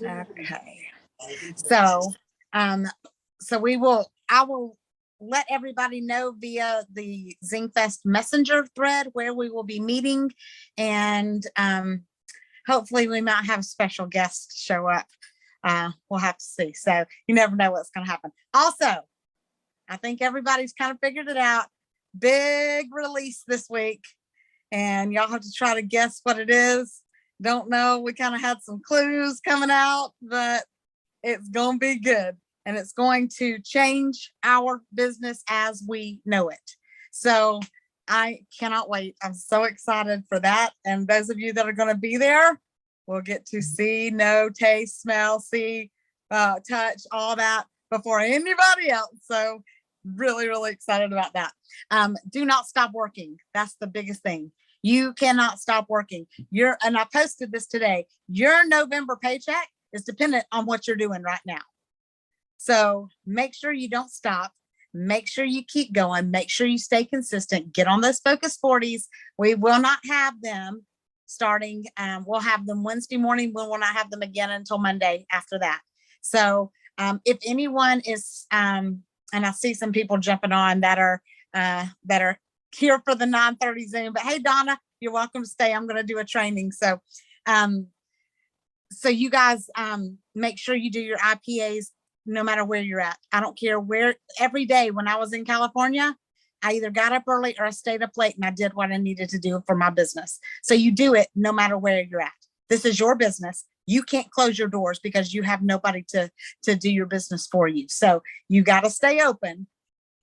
Okay. So, um, I will let everybody know via the Zingfest Messenger thread where we will be meeting, and hopefully we might have special guests show up. We'll have to see. So you never know what's going to happen. Also, I think everybody's kind of figured it out. Big release this week, and y'all have to try to guess what it is. Don't know. We kind of had some clues coming out, but it's going to be good, and it's going to change our business as we know it. So I cannot wait. I'm so excited for that. And those of you that are going to be there will get to see, know, taste, smell, see, touch, all that before anybody else. So really, really excited about that. Do not stop working. That's the biggest thing. You cannot stop working. And I posted this today. Your November paycheck is dependent on what you're doing right now. So make sure you don't stop. Make sure you keep going. Make sure you stay consistent. Get on those Focus 40s. We will not have them starting. We'll have them Wednesday morning. We will not have them again until Monday after that. So if anyone is, and I see some people jumping on that are here for the 9:30 Zoom, but hey, Donna, you're welcome to stay. I'm going to do a training. So, so you guys make sure you do your IPAs no matter where you're at. I don't care where. Every day when I was in California, I either got up early or I stayed up late, and I did what I needed to do for my business. So you do it no matter where you're at. This is your business. You can't close your doors because you have nobody to do your business for you. So you got to stay open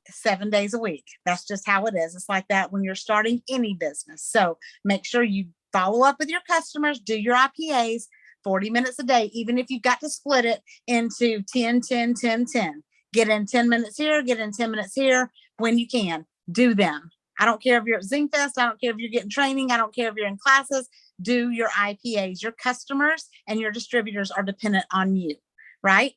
7 days a week. That's just how it is. It's like that when you're starting any business. So make sure you follow up with your customers, do your IPAs 40 minutes a day, even if you've got to split it into 10, 10, 10, 10. Get in 10 minutes here, get in 10 minutes here. When you can, do them. I don't care if you're at Zingfest. I don't care if you're getting training. I don't care if you're in classes. Do your IPAs. Your customers and your distributors are dependent on you, right?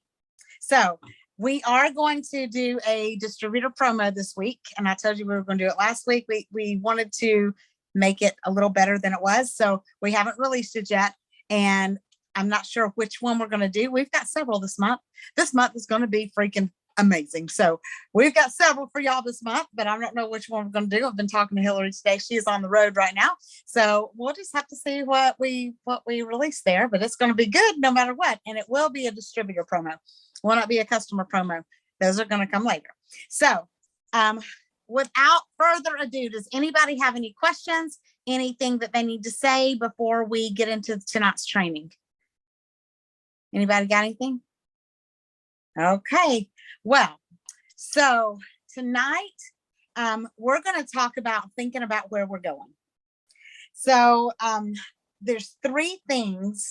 So we are going to do a distributor promo this week. And I told you we were going to do it last week. We wanted to make it a little better than it was. So we haven't released it yet. And I'm not sure which one we're going to do. We've got several this month. This month is going to be freaking amazing. So we've got several for y'all this month, but I don't know which one we're going to do. I've been talking to Hillary today. She is on the road right now. So we'll just have to see what we release there, but it's going to be good no matter what. And it will be a distributor promo. Will not be a customer promo. Those are going to come later. So without further ado, does anybody have any questions, anything that they need to say before we get into tonight's training? Anybody got anything? Okay. Well, so tonight we're going to talk about thinking about where we're going. So there's 3 things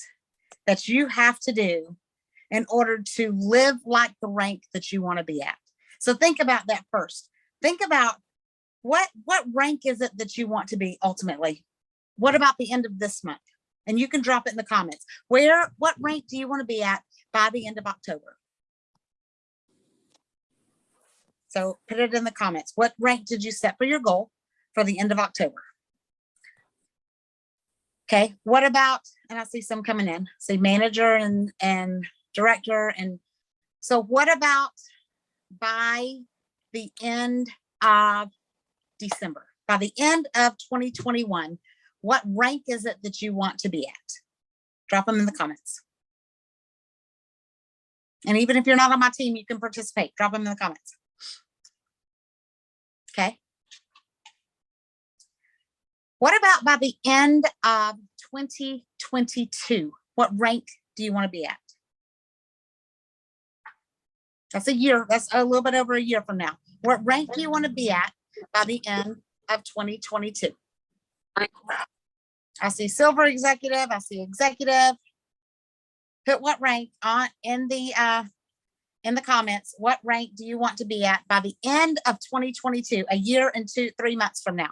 that you have to do in order to live like the rank that you want to be at. So think about that first. Think about what rank is it that you want to be ultimately? What about the end of this month? And you can drop it in the comments. What rank do you want to be at by the end of October? So put it in the comments. What rank did you set for your goal for the end of October? Okay. What about, and I see some coming in, see manager and director. And so what about by the end of December, by the end of 2021, what rank is it that you want to be at? Drop them in the comments. And even if you're not on my team, you can participate. Drop them in the comments. Okay. What about by the end of 2022? What rank do you want to be at? That's a year. That's a little bit over a year from now. What rank do you want to be at by the end of 2022? I see silver executive. I see executive. Put what rank on in the comments. What rank do you want to be at by the end of 2022? A year and 3 months from now.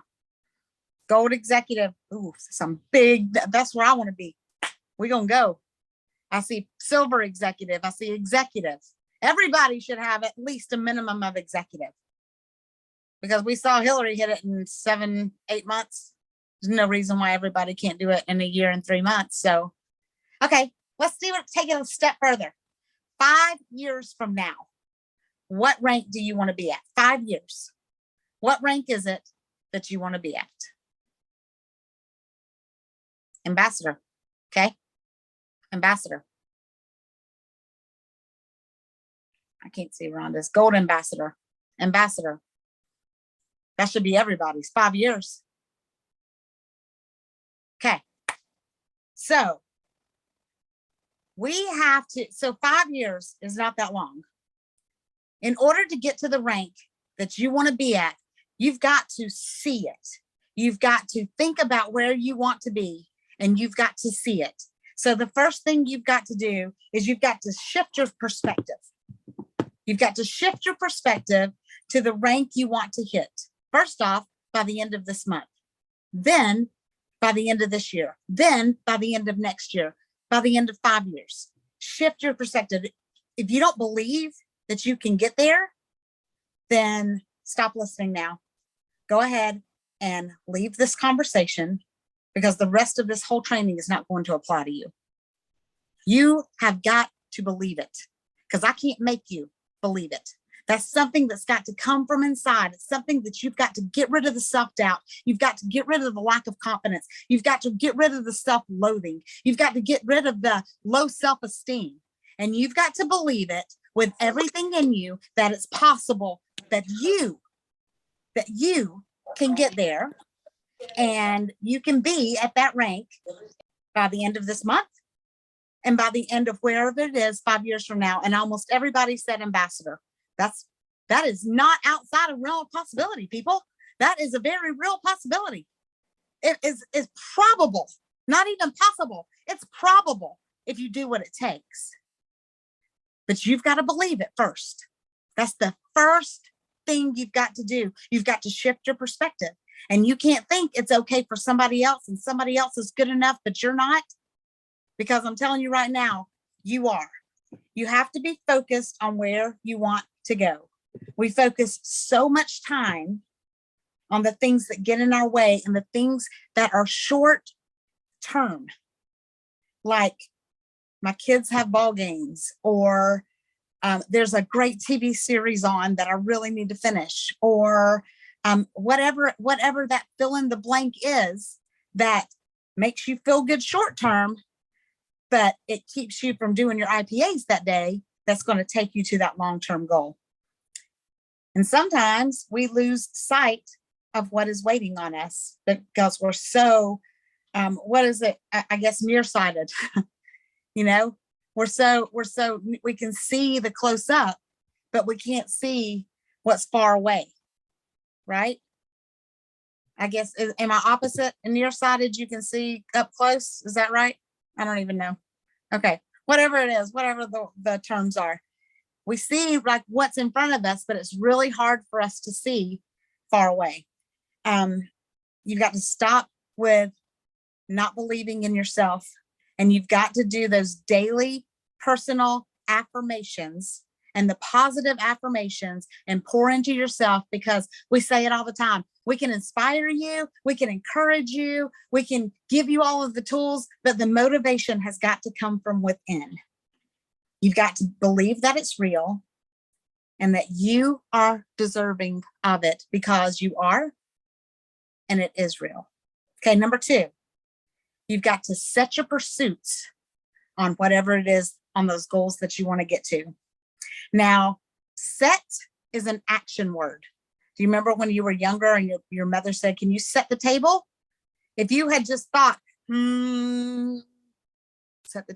Gold executive. Ooh, some big. That's where I want to be. We're gonna go. I see silver executive. I see executive. Everybody should have at least a minimum of executive, because we saw Hillary hit it in 7, 8 months. There's no reason why everybody can't do it in a year and 3 months. So, okay, Let's take it a step further. 5 years from now, what rank do you want to be at? 5 years. What rank is it that you want to be at? Ambassador. Okay. Ambassador. I can't see Rhonda's. Gold ambassador. Ambassador. That should be everybody's. 5 years. Okay. So we have to, so 5 years is not that long. In order to get to the rank that you want to be at, you've got to see it. You've got to think about where you want to be, and you've got to see it. So the first thing you've got to do is you've got to shift your perspective. You've got to shift your perspective to the rank you want to hit. First off, by the end of this month, then by the end of this year, then by the end of next year, by the end of 5 years. Shift your perspective. If you don't believe that you can get there, then stop listening now. Go ahead and leave this conversation, because the rest of this whole training is not going to apply to you. You have got to believe it, because I can't make you believe it. That's something that's got to come from inside. It's something that you've got to get rid of the self-doubt. You've got to get rid of the lack of confidence. You've got to get rid of the self-loathing. You've got to get rid of the low self-esteem. And you've got to believe it with everything in you that it's possible that you can get there, and you can be at that rank by the end of this month, and by the end of wherever it is 5 years from now. And almost everybody said ambassador. That is not outside of realm of possibility, people. That is a very real possibility. It is probable, not even possible. It's probable if you do what it takes. But you've got to believe it first. That's the first thing you've got to do. You've got to shift your perspective. And you can't think it's okay for somebody else and somebody else is good enough, but you're not. Because I'm telling you right now, you are. You have to be focused on where you want to go. We focus so much time on the things that get in our way and the things that are short term. Like my kids have ball games, or there's a great TV series on that I really need to finish, or whatever that fill in the blank is that makes you feel good short term, but it keeps you from doing your IPAs that day. That's going to take you to that long-term goal. And sometimes we lose sight of what is waiting on us because we're so, I guess, nearsighted. You know, we can see the close up, but we can't see what's far away, right? I guess, am I opposite and nearsighted? You can see up close. Is that right? I don't even know. Okay, whatever it is, whatever the terms are. We see like what's in front of us, but it's really hard for us to see far away. You've got to stop with not believing in yourself, and you've got to do those daily personal affirmations and the positive affirmations and pour into yourself, because we say it all the time. We can inspire you. We can encourage you. We can give you all of the tools, but the motivation has got to come from within. You've got to believe that it's real and that you are deserving of it, because you are, and it is real. Okay, number 2, you've got to set your pursuits on whatever it is, on those goals that you want to get to. Now, set is an action word. Do you remember when you were younger and your mother said, can you set the table? If you had just thought, set the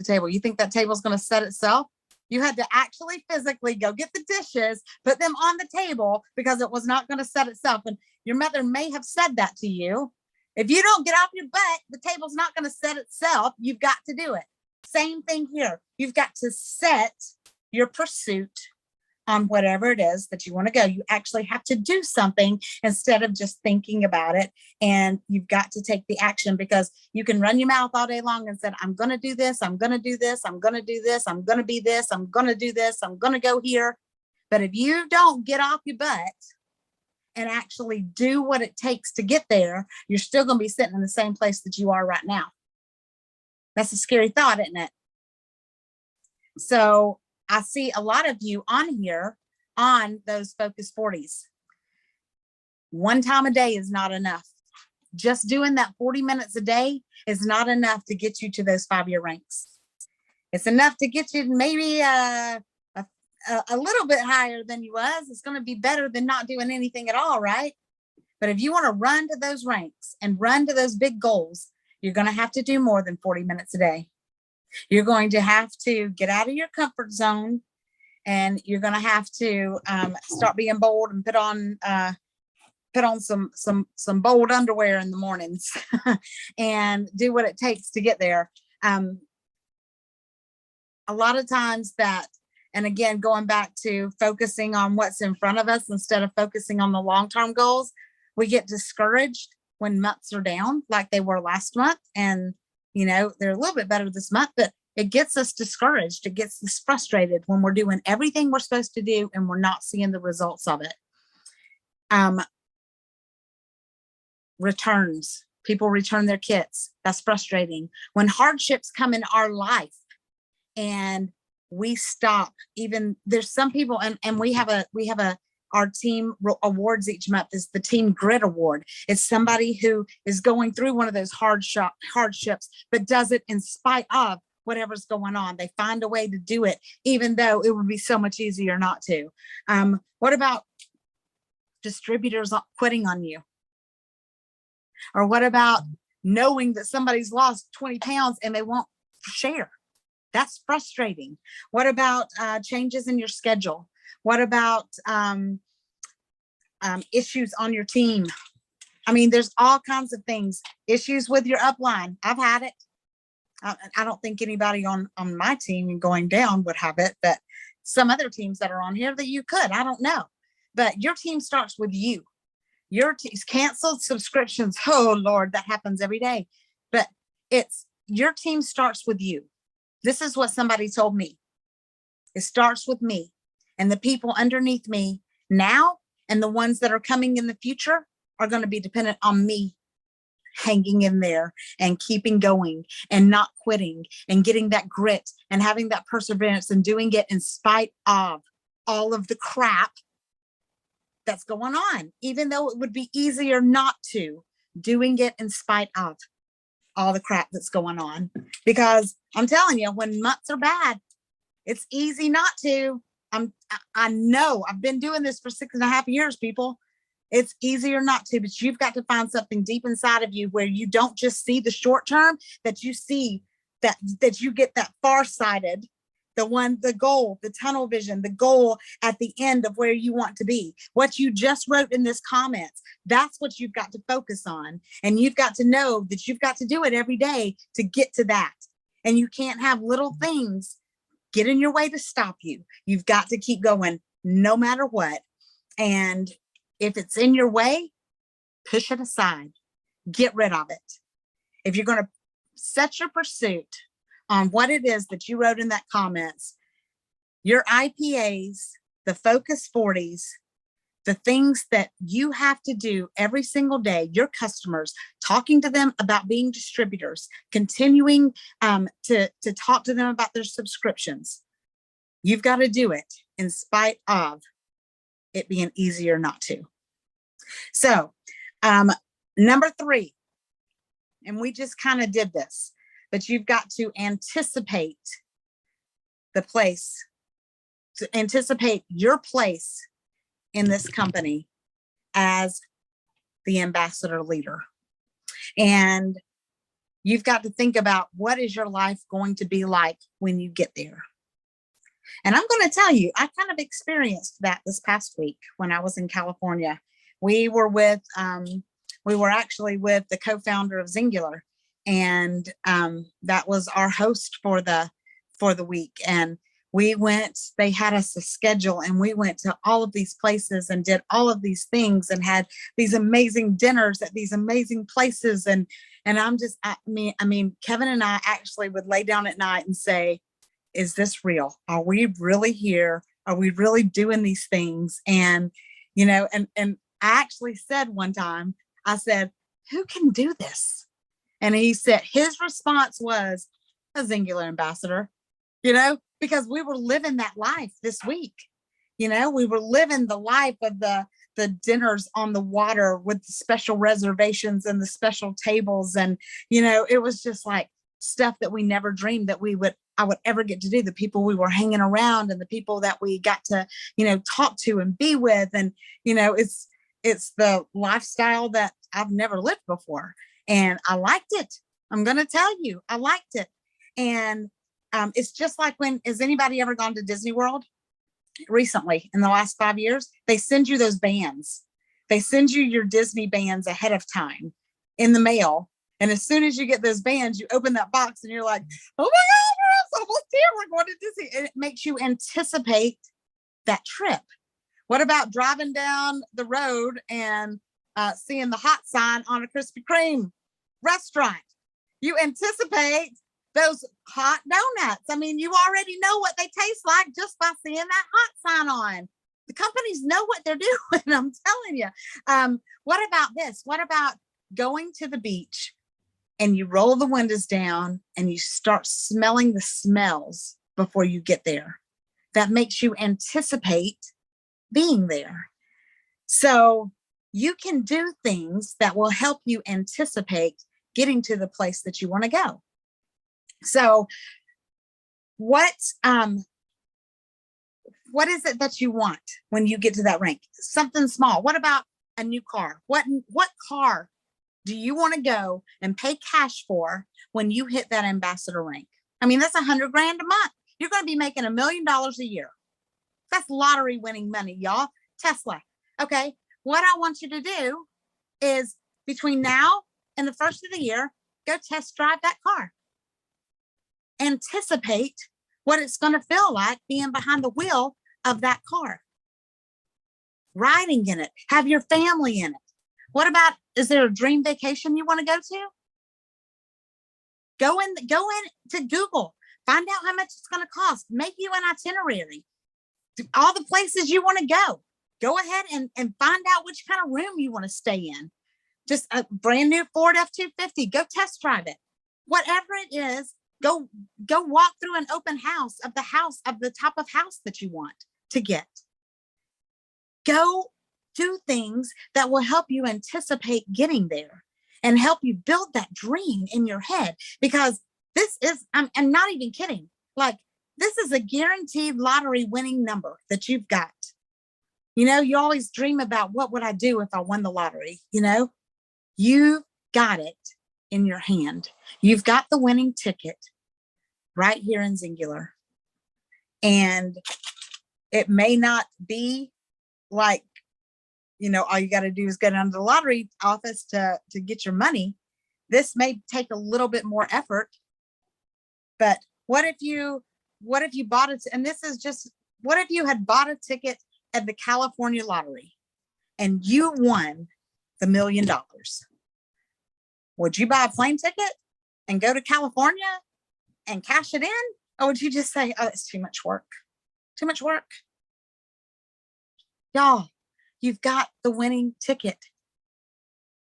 table, you think that table is going to set itself? You had to actually physically go get the dishes, put them on the table, because it was not going to set itself. And your mother may have said that to you. If you don't get off your butt, the table's not going to set itself. You've got to do it. Same thing here. You've got to set your pursuit on whatever it is that you want to go. You actually have to do something instead of just thinking about it. And you've got to take the action, because you can run your mouth all day long and say, I'm going to do this. I'm going to do this. I'm going to do this. I'm going to be this. I'm going to do this. I'm going to go here. But if you don't get off your butt and actually do what it takes to get there, you're still going to be sitting in the same place that you are right now. That's a scary thought, isn't it? So I see a lot of you on here on those Focus 40s. One time a day is not enough. Just doing that 40 minutes a day is not enough to get you to those 5-year ranks. It's enough to get you maybe a little bit higher than you was. It's going to be better than not doing anything at all, right? But if you want to run to those ranks and run to those big goals, you're going to have to do more than 40 minutes a day. You're going to have to get out of your comfort zone, and you're going to have to start being bold and put on some bold underwear in the mornings and do what it takes to get there. A lot of times that, and again, going back to focusing on what's in front of us instead of focusing on the long-term goals, we get discouraged when months are down like they were last month. And, you know, they're a little bit better this month, but it gets us discouraged. It gets us frustrated when we're doing everything we're supposed to do and we're not seeing the results of it. Returns. People return their kits. That's frustrating. When hardships come in our life and we stop, even there's some people, and we have our team awards each month is the Team Grit Award. It's somebody who is going through one of those hardships, but does it in spite of whatever's going on. They find a way to do it, even though it would be so much easier not to. What about distributors quitting on you? Or what about knowing that somebody's lost 20 pounds and they won't share? That's frustrating. What about changes in your schedule? What about issues on your team? I mean, there's all kinds of things. Issues with your upline. I've had it. I don't think anybody on my team going down would have it, but some other teams that are on here that you could. I don't know. But your team starts with you. Your canceled subscriptions. Oh, Lord, that happens every day. But it's your team starts with you. This is what somebody told me. It starts with me, and the people underneath me now and the ones that are coming in the future are going to be dependent on me hanging in there and keeping going and not quitting and getting that grit and having that perseverance and doing it in spite of all of the crap that's going on, even though it would be easier not to, doing it in spite of all the crap that's going on. Because I'm telling you, when months are bad, it's easy not to. I know I've been doing this for 6.5 years, people. It's easier not to, but you've got to find something deep inside of you where you don't just see the short term, that you see that you get that far-sighted, the goal, the tunnel vision, the goal at the end of where you want to be. What you just wrote in this comments, that's what you've got to focus on. And you've got to know that you've got to do it every day to get to that. And you can't have little things get in your way to stop you. You've got to keep going no matter what. And if it's in your way, push it aside, get rid of it. If you're going to set your pursuit on what it is that you wrote in that comments, your IPAs, the Focus 40s, the things that you have to do every single day, your customers, talking to them about being distributors, continuing to talk to them about their subscriptions. You've got to do it in spite of it being easier not to. So number 3, and we just kind of did this, but you've got to anticipate the place, to anticipate your place in this company as the ambassador leader. And you've got to think about, what is your life going to be like when you get there? And I'm going to tell you, I kind of experienced that this past week when I was in California. We were actually with the co-founder of Zingular, and that was our host for the week. And we went, they had us a schedule, and we went to all of these places and did all of these things and had these amazing dinners at these amazing places. And I mean, Kevin and I actually would lay down at night and say, is this real? Are we really here? Are we really doing these things? And, you know, and I actually said one time, I said, who can do this? And he said, his response was, a Zingular ambassador. You know, because we were living that life this week. You know, we were living the life of the dinners on the water with the special reservations and the special tables. And, you know, it was just like stuff that we never dreamed that I would ever get to do. The people we were hanging around and the people that we got to, you know, talk to and be with. And, you know, it's the lifestyle that I've never lived before. And I liked it. I'm going to tell you, I liked it. And it's just like has anybody ever gone to Disney World recently in the last 5 years? They send you those bands. They send you your Disney bands ahead of time in the mail. And as soon as you get those bands, you open that box and you're like, oh my God, we're almost here. We're going to Disney. And it makes you anticipate that trip. What about driving down the road and seeing the hot sign on a Krispy Kreme restaurant? You anticipate those hot donuts. I mean, you already know what they taste like just by seeing that hot sign on. The companies know what they're doing, I'm telling you. What about this? What about going to the beach and you roll the windows down and you start smelling the smells before you get there? That makes you anticipate being there. So you can do things that will help you anticipate getting to the place that you want to go. So what is it that you want when you get to that rank? Something small. What about a new car? What car do you want to go and pay cash for when you hit that ambassador rank? I mean, that's $100,000 a month. You're going to be making $1 million a year. That's lottery winning money, y'all. Tesla. Okay. What I want you to do is between now and the first of the year, go test drive that car. Anticipate what it's going to feel like being behind the wheel of that car. Riding in it. Have your family in it. What about, is there a dream vacation you want to go to? Go in to Google. Find out how much it's going to cost. Make you an itinerary. All the places you want to go. Go ahead and find out which kind of room you want to stay in. Just a brand new Ford F-250. Go test drive it. Whatever it is, go walk through an open house of the type of house that you want to get. Go do things that will help you anticipate getting there and help you build that dream in your head. Because this is, I'm not even kidding. Like, this is a guaranteed lottery winning number that you've got. You know, you always dream about what would I do if I won the lottery? You know, you've got it in your hand. You've got the winning ticket right here in Singular. And it may not be like, you know, all you got to do is go down to the lottery office to get your money. This may take a little bit more effort, but what if you bought it? And this is just, what if you had bought a ticket at the California lottery and you won the $1 million? Would you buy a plane ticket and go to California and cash it in? Or would you just say, oh, it's too much work? Too much work. Y'all, you've got the winning ticket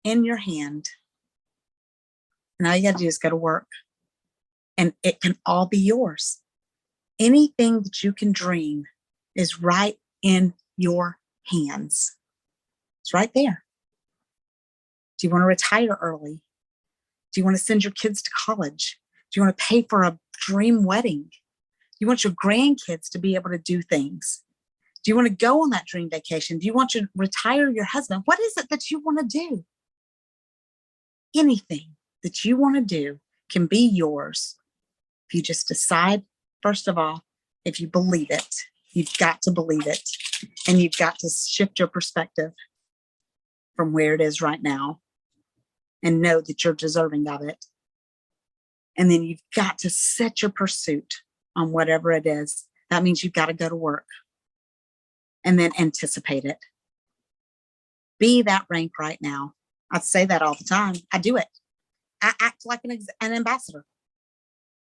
in your hand. And all you got to do is go to work. And it can all be yours. Anything that you can dream is right in your hands. It's right there. Do you want to retire early? Do you want to send your kids to college? Do you want to pay for a dream wedding? Do you want your grandkids to be able to do things? Do you want to go on that dream vacation? Do you want to retire your husband? What is it that you want to do? Anything that you want to do can be yours if you just decide, first of all, if you believe it. You've got to believe it. And you've got to shift your perspective from where it is right now and know that you're deserving of it. And then you've got to set your pursuit on whatever it is. That means you've got to go to work and then anticipate it. Be that rank right now. I say that all the time. I do it. I act like an ambassador.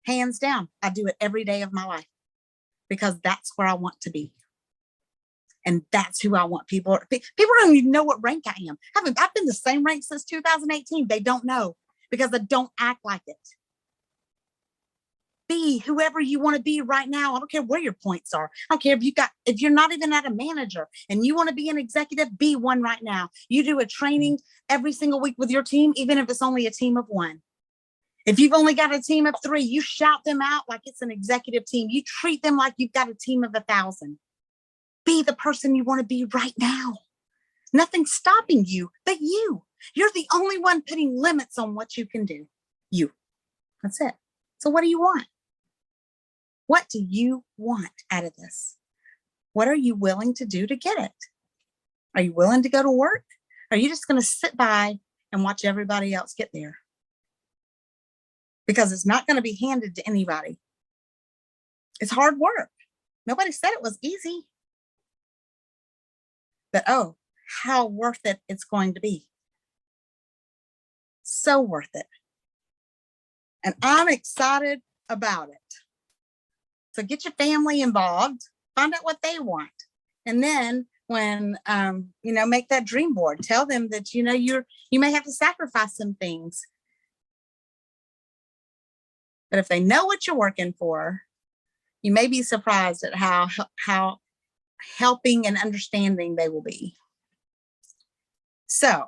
Hands down. I do it every day of my life because that's where I want to be. And that's who I want people. People don't even know what rank I am. I've been the same rank since 2018. They don't know because I don't act like it. Be be whoever you want to be right now. I don't care where your points are. I don't care if you're not even at a manager and you want to be an executive, be one right now. You do a training every single week with your team, even if it's only a team of one. If you've only got a team of 3, you shout them out like it's an executive team. You treat them like you've got a team of 1,000. Be the person you want to be right now. Nothing's stopping you but you. You're the only one putting limits on what you can do. You. That's it. So what do you want? What do you want out of this? What are you willing to do to get it? Are you willing to go to work? Are you just going to sit by and watch everybody else get there? Because it's not going to be handed to anybody. It's hard work. Nobody said it was easy. But oh, how worth it it's going to be. So worth it. And I'm excited about it. So get your family involved, find out what they want. And then when, make that dream board, tell them that, you may have to sacrifice some things. But if they know what you're working for, you may be surprised at how helping and understanding they will be. So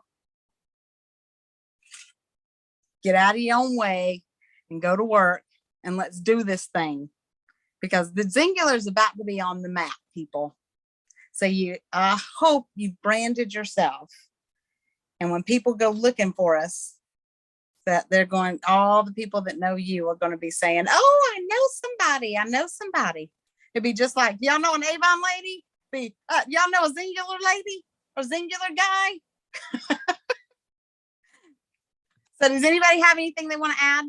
get out of your own way and go to work and let's do this thing, because the Zingular is about to be on the map, people. So I hope you've branded yourself. And when people go looking for us, that all the people that know you are going to be saying, oh, I know somebody. It'd be just like, y'all know an Avon lady? Y'all know a Zingular lady or Zingular guy? So does anybody have anything they want to add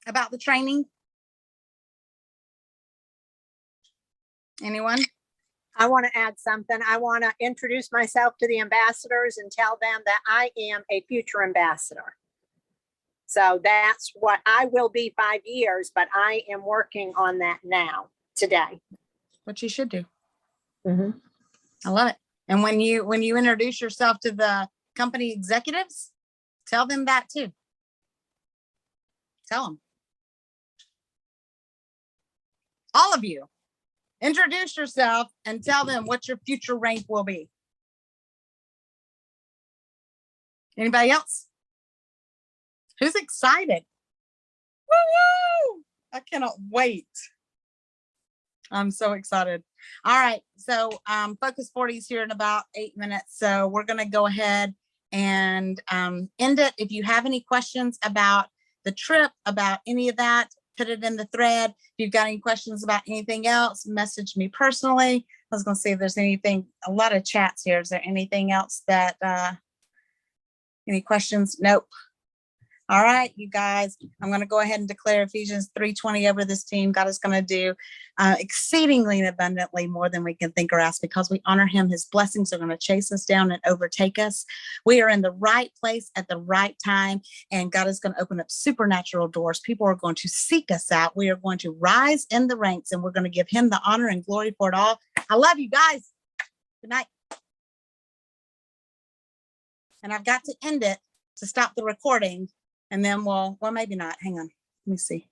about the training? Anyone? I want to add something. I want to introduce myself to the ambassadors and tell them that I am a future ambassador. So that's what I will be 5 years, but I am working on that now, today. What you should do. Mm-hmm. I love it. And when you introduce yourself to the company executives, tell them that too. Tell them. All of you. Introduce yourself and tell them what your future rank will be. Anybody else? Who's excited? Woo-woo! I cannot wait. I'm so excited. All right. So Focus 40 is here in about 8 minutes. So we're going to go ahead and end it. If you have any questions about the trip, about any of that, put it in the thread. If you've got any questions about anything else, message me personally. I was going to see if there's anything, a lot of chats here. Is there anything else that, any questions? Nope. All right, you guys, I'm going to go ahead and declare Ephesians 3:20 over this team. God is going to do exceedingly and abundantly more than we can think or ask, because we honor him. His blessings are going to chase us down and overtake us. We are in the right place at the right time, and God is going to open up supernatural doors. People are going to seek us out. We are going to rise in the ranks, and we're going to give him the honor and glory for it all. I love you guys. Good night. And I've got to end it to stop the recording. And then maybe not. Hang on. Let me see.